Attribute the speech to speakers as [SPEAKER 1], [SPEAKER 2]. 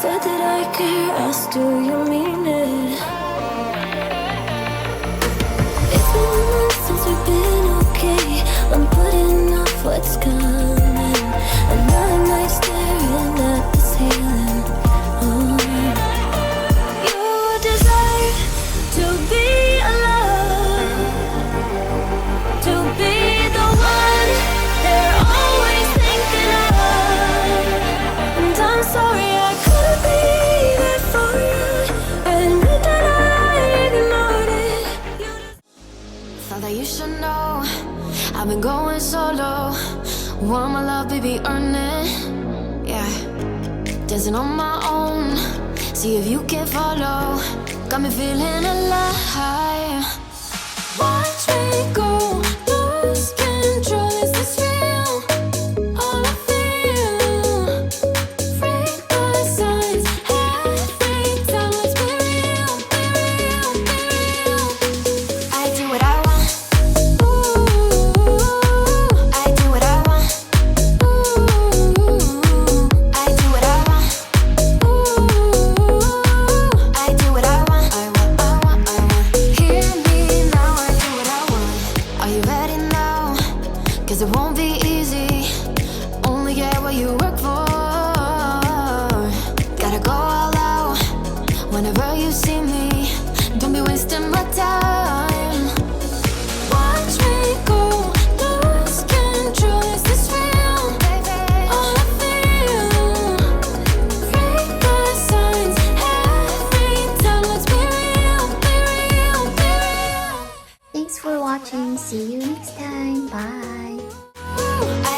[SPEAKER 1] Said that I care, asked do you mean it? It's been months since we've been okay. I'm putting off what's coming. Another night staring at the ceiling. You deserve to be alone, to be the one they're always thinking of. And I'm sorry I couldn't be there for you. Admit that I ignored it.
[SPEAKER 2] Thought that you should know I've been going solo. Want my love, baby, earn it. Yeah, dancing on my own. See if you can follow. Got me feeling alive. Watch me go, lose control. Is this real? All I feel. Break the signs every time. Let's be real, be real, be real. I do what I want. Ooh, I do what I want. Ooh, I do what I want. Ooh, I do what I want. I want. Hear me now, I do what I want. Are you ready now? 'Cause it won't be easy. Only get what you work for. Gotta go all out whenever you see me. Don't be wasting my time. Watch me go, lose control. Is this real? All I feel. Break the signs every time. Let's be real, be real, be real.
[SPEAKER 3] Thanks for watching. See you next time. Bye.
[SPEAKER 2] I